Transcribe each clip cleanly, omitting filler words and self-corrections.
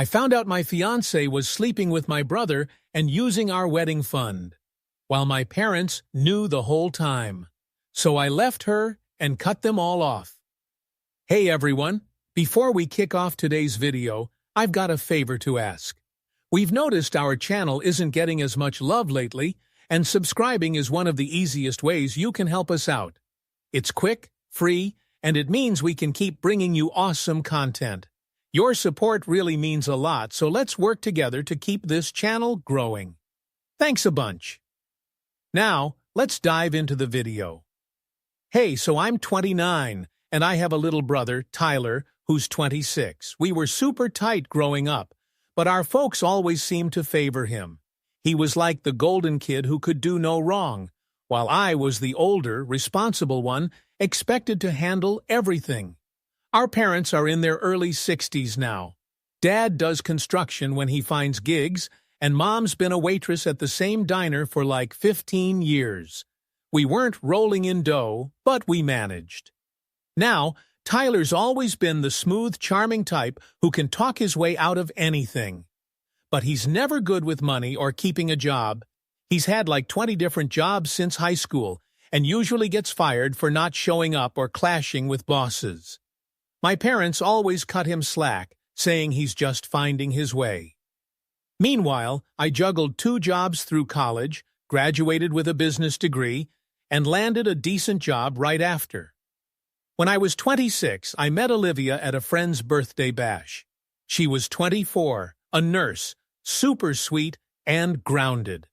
I found out my fiancé was sleeping with my brother and using our wedding fund, while my parents knew the whole time. So I left her and cut them all off. Hey everyone, before we kick off today's video, I've got a favor to ask. We've noticed our channel isn't getting as much love lately, and subscribing is one of the easiest ways you can help us out. It's quick, free, and it means we can keep bringing you awesome content. Your support really means a lot, so let's work together to keep this channel growing. Thanks a bunch. Now, let's dive into the video. Hey, so I'm 29, and I have a little brother, Tyler, who's 26. We were super tight growing up, but our folks always seemed to favor him. He was like the golden kid who could do no wrong, while I was the older, responsible one, expected to handle everything. Our parents are in their early 60s now. Dad does construction when he finds gigs, and Mom's been a waitress at the same diner for like 15 years. We weren't rolling in dough, but we managed. Now, Tyler's always been the smooth, charming type who can talk his way out of anything. But he's never good with money or keeping a job. He's had like 20 different jobs since high school, and usually gets fired for not showing up or clashing with bosses. My parents always cut him slack, saying he's just finding his way. Meanwhile, I juggled 2 jobs through college, graduated with a business degree, and landed a decent job right after. When I was 26, I met Olivia at a friend's birthday bash. She was 24, a nurse, super sweet and grounded.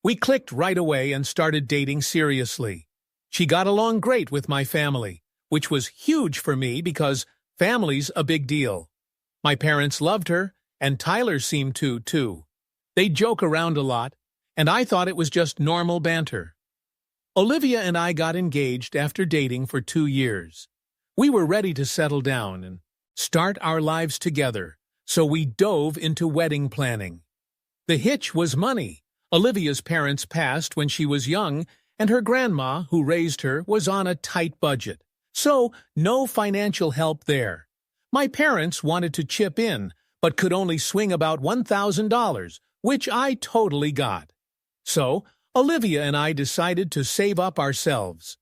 We clicked right away and started dating seriously. She got along great with my family, which was huge for me because family's a big deal. My parents loved her, and Tyler seemed to, too. They'd joke around a lot, and I thought it was just normal banter. Olivia and I got engaged after dating for 2 years. We were ready to settle down and start our lives together, so we dove into wedding planning. The hitch was money. Olivia's parents passed when she was young, and her grandma, who raised her, was on a tight budget. So, no financial help there. My parents wanted to chip in, but could only swing about $1,000, which I totally got. So, Olivia and I decided to save up ourselves.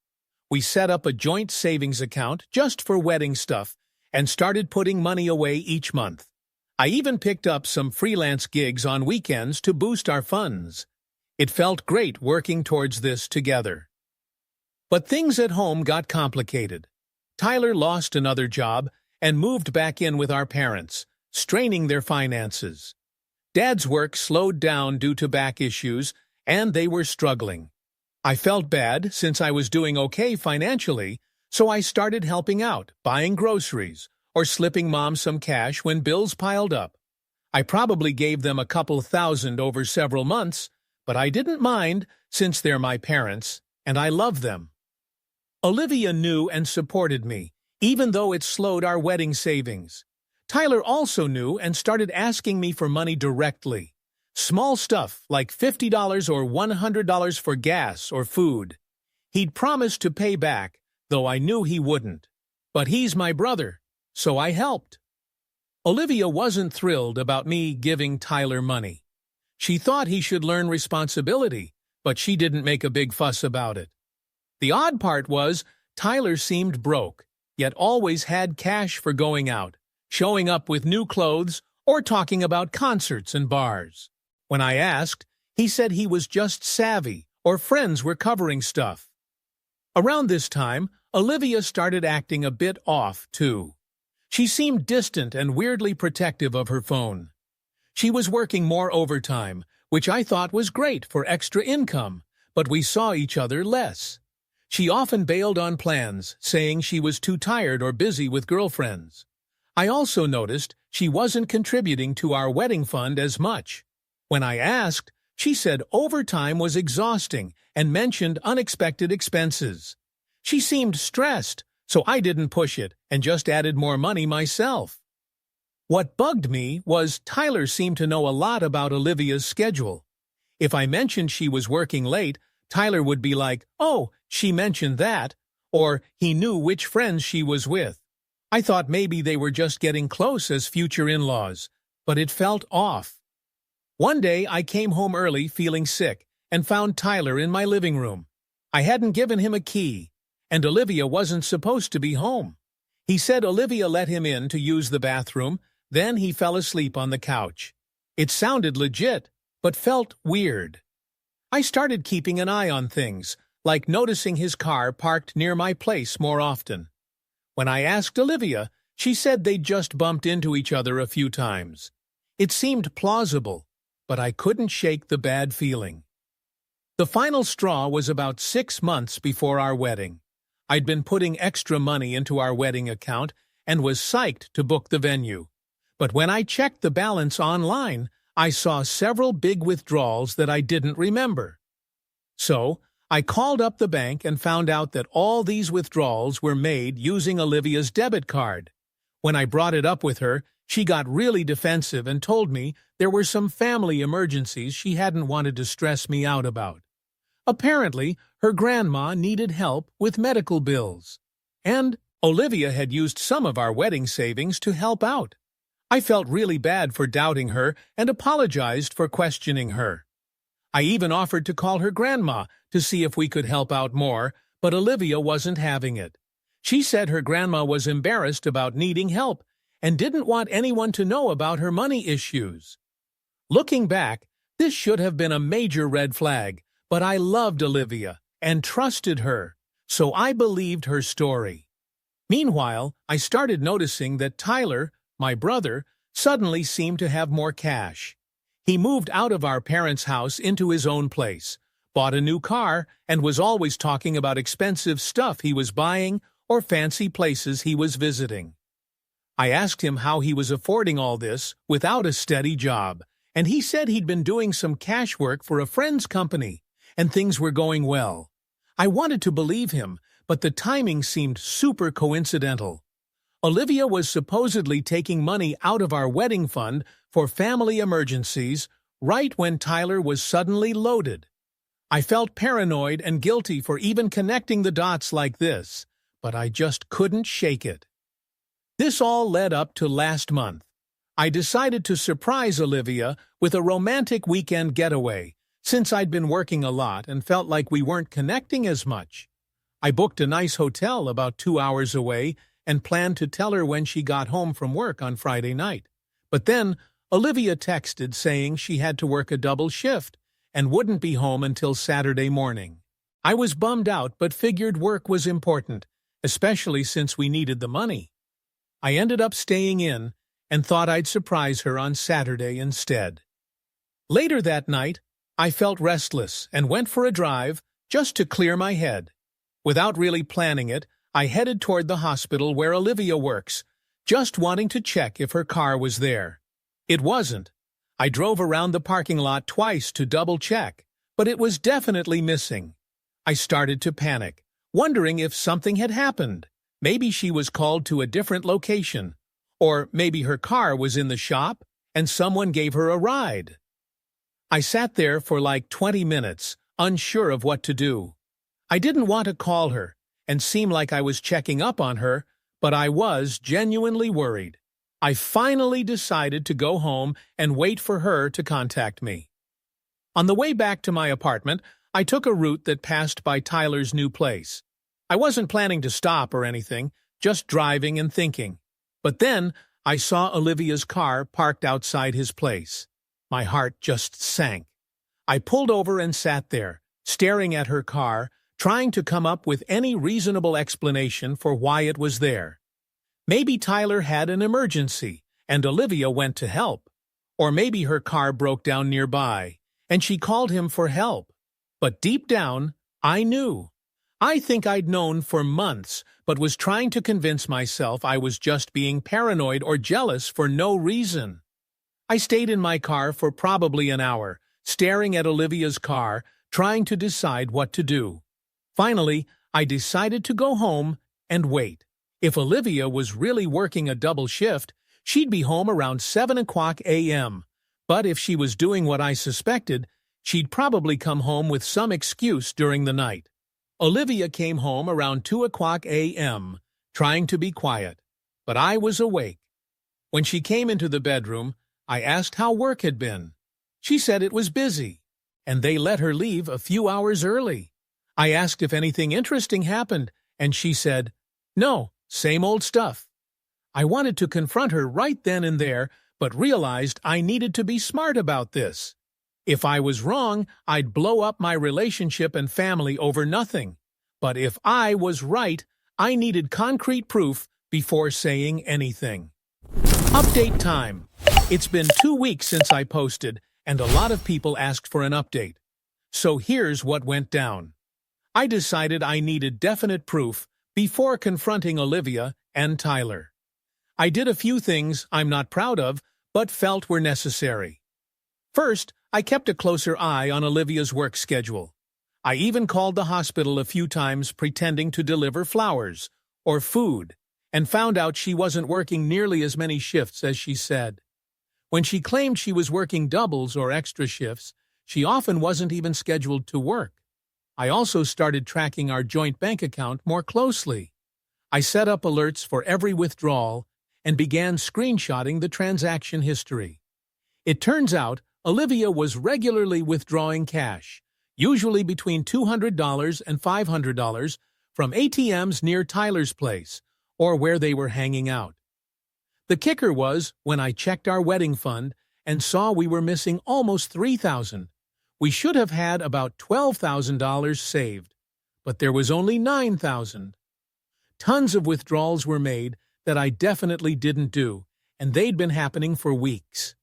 We set up a joint savings account just for wedding stuff and started putting money away each month. I even picked up some freelance gigs on weekends to boost our funds. It felt great working towards this together. But things at home got complicated. Tyler lost another job and moved back in with our parents, straining their finances. Dad's work slowed down due to back issues, and they were struggling. I felt bad since I was doing okay financially, so I started helping out, buying groceries, or slipping Mom some cash when bills piled up. I probably gave them a couple thousand over several months, but I didn't mind since they're my parents, and I love them. Olivia knew and supported me, even though it slowed our wedding savings. Tyler also knew and started asking me for money directly. Small stuff like $50 or $100 for gas or food. He'd promised to pay back, though I knew he wouldn't. But he's my brother, so I helped. Olivia wasn't thrilled about me giving Tyler money. She thought he should learn responsibility, but she didn't make a big fuss about it. The odd part was, Tyler seemed broke, yet always had cash for going out, showing up with new clothes, or talking about concerts and bars. When I asked, he said he was just savvy, or friends were covering stuff. Around this time, Olivia started acting a bit off, too. She seemed distant and weirdly protective of her phone. She was working more overtime, which I thought was great for extra income, but we saw each other less. She often bailed on plans, saying she was too tired or busy with girlfriends. I also noticed she wasn't contributing to our wedding fund as much. When I asked, she said overtime was exhausting and mentioned unexpected expenses. She seemed stressed, so I didn't push it and just added more money myself. What bugged me was Tyler seemed to know a lot about Olivia's schedule. If I mentioned she was working late, Tyler would be like, "Oh, she mentioned that," or he knew which friends she was with. I thought maybe they were just getting close as future in-laws, but it felt off. One day I came home early feeling sick and found Tyler in my living room. I hadn't given him a key, and Olivia wasn't supposed to be home. He said Olivia let him in to use the bathroom, then he fell asleep on the couch. It sounded legit, but felt weird. I started keeping an eye on things, like noticing his car parked near my place more often. When I asked Olivia, she said they'd just bumped into each other a few times. It seemed plausible, but I couldn't shake the bad feeling. The final straw was about 6 months before our wedding. I'd been putting extra money into our wedding account and was psyched to book the venue. But when I checked the balance online, I saw several big withdrawals that I didn't remember. So, I called up the bank and found out that all these withdrawals were made using Olivia's debit card. When I brought it up with her, she got really defensive and told me there were some family emergencies she hadn't wanted to stress me out about. Apparently, her grandma needed help with medical bills. And Olivia had used some of our wedding savings to help out. I felt really bad for doubting her and apologized for questioning her. I even offered to call her grandma to see if we could help out more, but Olivia wasn't having it. She said her grandma was embarrassed about needing help and didn't want anyone to know about her money issues. Looking back, this should have been a major red flag, but I loved Olivia and trusted her, so I believed her story. Meanwhile, I started noticing that Tyler, my brother, suddenly seemed to have more cash. He moved out of our parents' house into his own place, bought a new car, and was always talking about expensive stuff he was buying or fancy places he was visiting. I asked him how he was affording all this without a steady job, and he said he'd been doing some cash work for a friend's company, and things were going well. I wanted to believe him, but the timing seemed super coincidental. Olivia was supposedly taking money out of our wedding fund for family emergencies right when Tyler was suddenly loaded. I felt paranoid and guilty for even connecting the dots like this, but I just couldn't shake it. This all led up to last month. I decided to surprise Olivia with a romantic weekend getaway, since I'd been working a lot and felt like we weren't connecting as much. I booked a nice hotel about 2 hours away and planned to tell her when she got home from work on Friday night. But then, Olivia texted saying she had to work a double shift and wouldn't be home until Saturday morning. I was bummed out but figured work was important, especially since we needed the money. I ended up staying in and thought I'd surprise her on Saturday instead. Later that night, I felt restless and went for a drive just to clear my head. Without really planning it, I headed toward the hospital where Olivia works, just wanting to check if her car was there. It wasn't. I drove around the parking lot twice to double-check, but it was definitely missing. I started to panic, wondering if something had happened. Maybe she was called to a different location, or maybe her car was in the shop and someone gave her a ride. I sat there for like 20 minutes, unsure of what to do. I didn't want to call her and seem like I was checking up on her, but I was genuinely worried. I finally decided to go home and wait for her to contact me. On the way back to my apartment, I took a route that passed by Tyler's new place. I wasn't planning to stop or anything, just driving and thinking. But then I saw Olivia's car parked outside his place. My heart just sank. I pulled over and sat there, staring at her car, trying to come up with any reasonable explanation for why it was there. Maybe Tyler had an emergency, and Olivia went to help. Or maybe her car broke down nearby, and she called him for help. But deep down, I knew. I think I'd known for months, but was trying to convince myself I was just being paranoid or jealous for no reason. I stayed in my car for probably an hour, staring at Olivia's car, trying to decide what to do. Finally, I decided to go home and wait. If Olivia was really working a double shift, she'd be home around 7 o'clock a.m. But if she was doing what I suspected, she'd probably come home with some excuse during the night. Olivia came home around 2 o'clock a.m., trying to be quiet, but I was awake. When she came into the bedroom, I asked how work had been. She said it was busy, and they let her leave a few hours early. I asked if anything interesting happened, and she said, "No, same old stuff." I wanted to confront her right then and there, but realized I needed to be smart about this. If I was wrong, I'd blow up my relationship and family over nothing. But if I was right, I needed concrete proof before saying anything. Update time. It's been 2 weeks since I posted, and a lot of people asked for an update. So here's what went down. I decided I needed definite proof before confronting Olivia and Tyler. I did a few things I'm not proud of, but felt were necessary. First, I kept a closer eye on Olivia's work schedule. I even called the hospital a few times pretending to deliver flowers or food, and found out she wasn't working nearly as many shifts as she said. When she claimed she was working doubles or extra shifts, she often wasn't even scheduled to work. I also started tracking our joint bank account more closely. I set up alerts for every withdrawal and began screenshotting the transaction history. It turns out Olivia was regularly withdrawing cash, usually between $200 and $500, from ATMs near Tyler's place or where they were hanging out. The kicker was when I checked our wedding fund and saw we were missing almost $3,000. We should have had about $12,000 saved, but there was only $9,000. Tons of withdrawals were made that I definitely didn't do, and they'd been happening for weeks.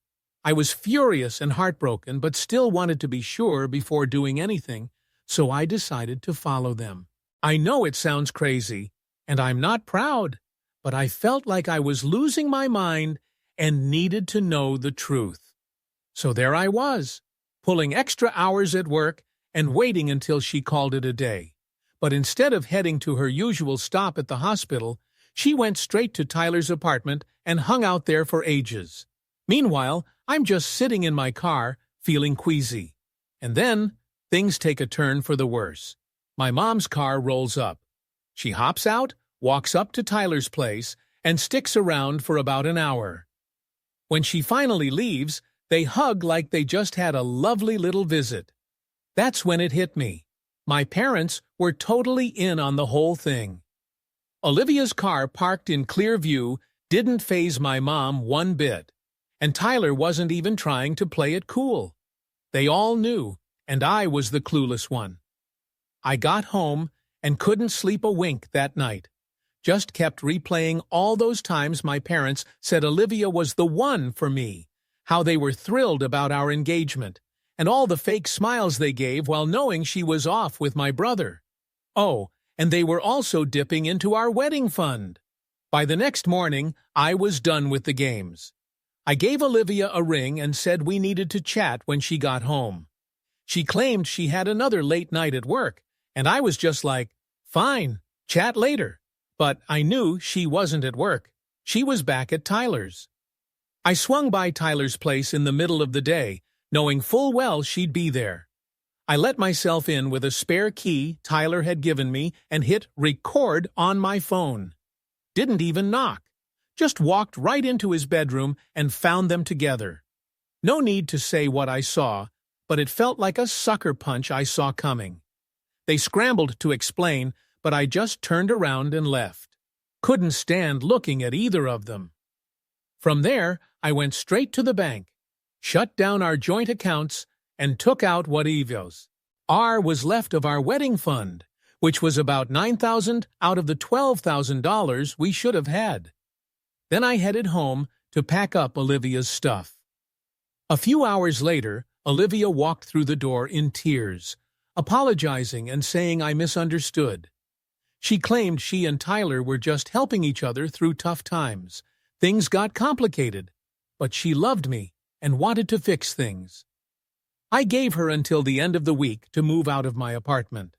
I was furious and heartbroken, but still wanted to be sure before doing anything, so I decided to follow them. I know it sounds crazy, and I'm not proud, but I felt like I was losing my mind and needed to know the truth. So there I was, pulling extra hours at work and waiting until she called it a day. But instead of heading to her usual stop at the hospital, she went straight to Tyler's apartment and hung out there for ages. Meanwhile, I'm just sitting in my car, feeling queasy. And then, things take a turn for the worse. My mom's car rolls up. She hops out, walks up to Tyler's place, and sticks around for about an hour. When she finally leaves, they hug like they just had a lovely little visit. That's when it hit me. My parents were totally in on the whole thing. Olivia's car parked in clear view didn't faze my mom one bit, and Tyler wasn't even trying to play it cool. They all knew, and I was the clueless one. I got home and couldn't sleep a wink that night. Just kept replaying all those times my parents said Olivia was the one for me, how they were thrilled about our engagement, and all the fake smiles they gave while knowing she was off with my brother. Oh, and they were also dipping into our wedding fund. By the next morning, I was done with the games. I gave Olivia a ring and said we needed to chat when she got home. She claimed she had another late night at work, and I was just like, fine, chat later. But I knew she wasn't at work. She was back at Tyler's. I swung by Tyler's place in the middle of the day, knowing full well she'd be there. I let myself in with a spare key Tyler had given me and hit record on my phone. Didn't even knock. Just walked right into his bedroom and found them together. No need to say what I saw, but it felt like a sucker punch I saw coming. They scrambled to explain, but I just turned around and left. Couldn't stand looking at either of them. From there, I went straight to the bank, shut down our joint accounts, and took out what evos was left of our wedding fund, which was about $9,000 out of the $12,000 we should have had. Then I headed home to pack up Olivia's stuff. A few hours later, Olivia walked through the door in tears, apologizing and saying I misunderstood. She claimed she and Tyler were just helping each other through tough times. Things got complicated, but she loved me and wanted to fix things. I gave her until the end of the week to move out of my apartment.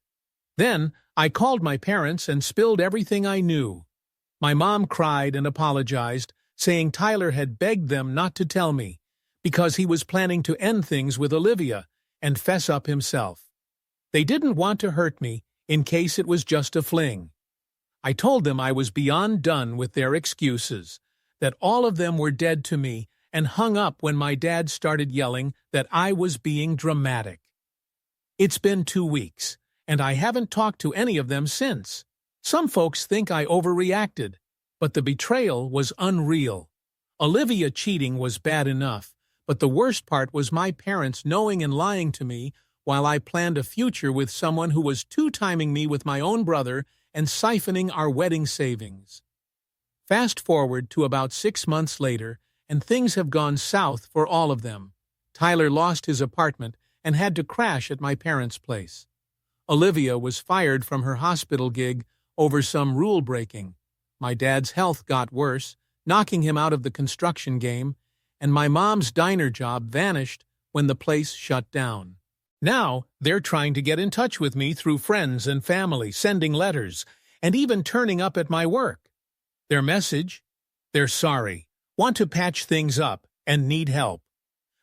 Then I called my parents and spilled everything I knew. My mom cried and apologized, saying Tyler had begged them not to tell me because he was planning to end things with Olivia and fess up himself. They didn't want to hurt me in case it was just a fling. I told them I was beyond done with their excuses, that all of them were dead to me and hung up when my dad started yelling that I was being dramatic. It's been 2 weeks, and I haven't talked to any of them since. Some folks think I overreacted, but the betrayal was unreal. Olivia cheating was bad enough, but the worst part was my parents knowing and lying to me while I planned a future with someone who was two-timing me with my own brother and siphoning our wedding savings. Fast forward to about 6 months later, and things have gone south for all of them. Tyler lost his apartment and had to crash at my parents' place. Olivia was fired from her hospital gig over some rule breaking. My dad's health got worse, knocking him out of the construction game, and my mom's diner job vanished when the place shut down. Now, they're trying to get in touch with me through friends and family, sending letters, and even turning up at my work. Their message? They're sorry, want to patch things up, and need help.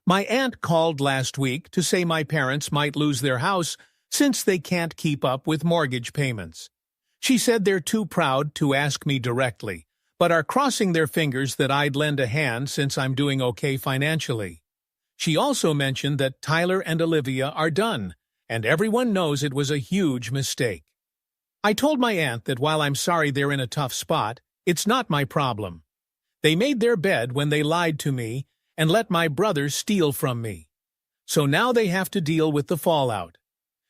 My aunt called last week to say my parents might lose their house since they can't keep up with mortgage payments. She said they're too proud to ask me directly, but are crossing their fingers that I'd lend a hand since I'm doing okay financially. She also mentioned that Tyler and Olivia are done, and everyone knows it was a huge mistake. I told my aunt that while I'm sorry they're in a tough spot, it's not my problem. They made their bed when they lied to me and let my brother steal from me. So now they have to deal with the fallout.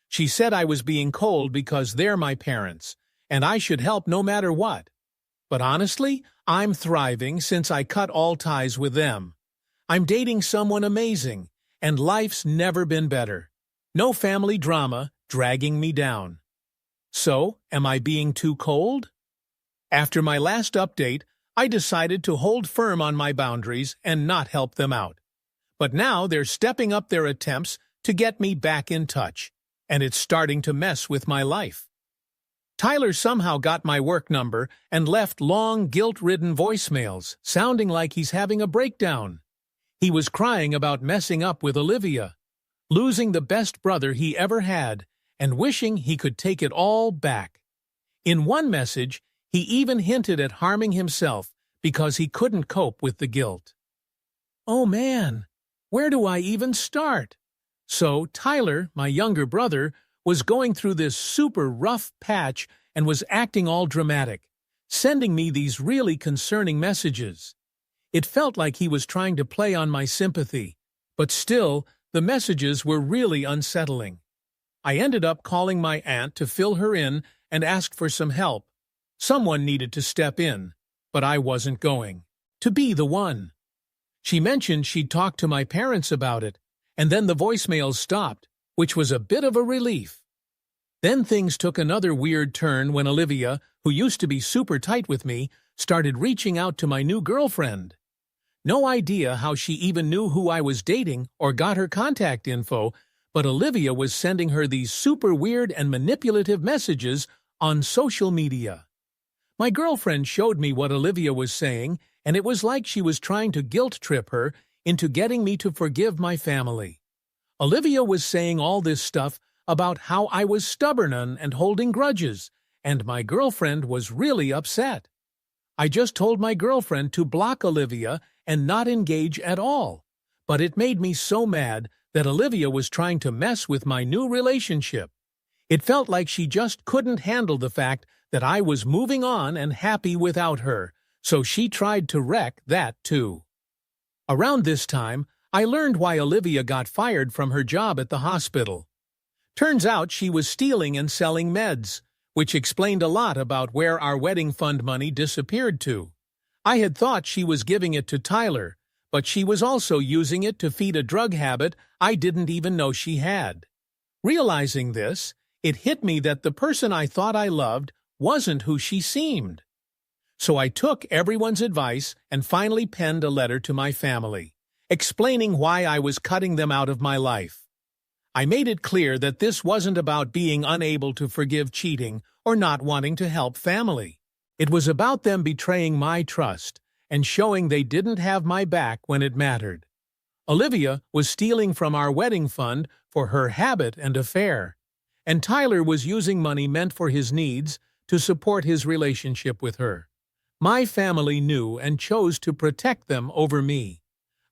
She said I was being cold because they're my parents, and I should help no matter what. But honestly, I'm thriving since I cut all ties with them. I'm dating someone amazing, and life's never been better. No family drama dragging me down. So, am I being too cold? After my last update, I decided to hold firm on my boundaries and not help them out. But now they're stepping up their attempts to get me back in touch, and it's starting to mess with my life. Tyler somehow got my work number and left long, guilt-ridden voicemails, sounding like he's having a breakdown. He was crying about messing up with Olivia, losing the best brother he ever had, and wishing he could take it all back. In one message, he even hinted at harming himself because he couldn't cope with the guilt. Oh man, where do I even start? So Tyler, my younger brother, was going through this super rough patch and was acting all dramatic, sending me these really concerning messages. It felt like he was trying to play on my sympathy, but still, the messages were really unsettling. I ended up calling my aunt to fill her in and ask for some help. Someone needed to step in, but I wasn't going to be the one. She mentioned she'd talked to my parents about it, and then the voicemails stopped, which was a bit of a relief. Then things took another weird turn when Olivia, who used to be super tight with me, started reaching out to my new girlfriend. No idea how she even knew who I was dating or got her contact info, but Olivia was sending her these super weird and manipulative messages on social media. My girlfriend showed me what Olivia was saying, and it was like she was trying to guilt-trip her into getting me to forgive my family. Olivia was saying all this stuff about how I was stubborn and holding grudges, and my girlfriend was really upset. I just told my girlfriend to block Olivia and not engage at all, but it made me so mad that Olivia was trying to mess with my new relationship. It felt like she just couldn't handle the fact that I was moving on and happy without her, so she tried to wreck that too. Around this time, I learned why Olivia got fired from her job at the hospital. Turns out she was stealing and selling meds, which explained a lot about where our wedding fund money disappeared to. I had thought she was giving it to Tyler, but she was also using it to feed a drug habit I didn't even know she had. Realizing this, it hit me that the person I thought I loved wasn't who she seemed. So I took everyone's advice and finally penned a letter to my family, explaining why I was cutting them out of my life. I made it clear that this wasn't about being unable to forgive cheating or not wanting to help family. It was about them betraying my trust and showing they didn't have my back when it mattered. Olivia was stealing from our wedding fund for her habit and affair, and Tyler was using money meant for his needs to support his relationship with her. My family knew and chose to protect them over me.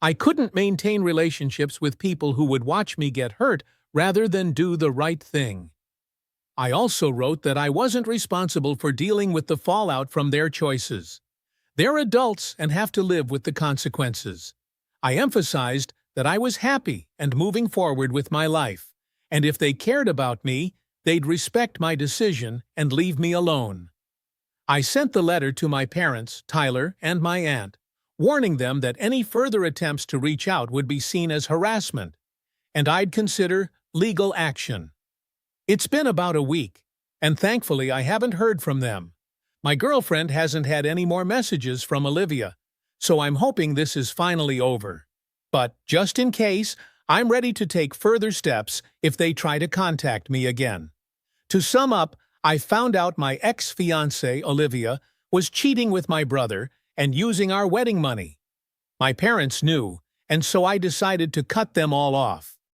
I couldn't maintain relationships with people who would watch me get hurt rather than do the right thing. I also wrote that I wasn't responsible for dealing with the fallout from their choices. They're adults and have to live with the consequences. I emphasized that I was happy and moving forward with my life, and if they cared about me, they'd respect my decision and leave me alone. I sent the letter to my parents, Tyler, and my aunt, warning them that any further attempts to reach out would be seen as harassment, and I'd consider legal action. It's been about a week, and thankfully I haven't heard from them. My girlfriend hasn't had any more messages from Olivia, so I'm hoping this is finally over. But just in case, I'm ready to take further steps if they try to contact me again. To sum up, I found out my ex-fiancée, Olivia, was cheating with my brother and using our wedding money. My parents knew, and so I decided to cut them all off.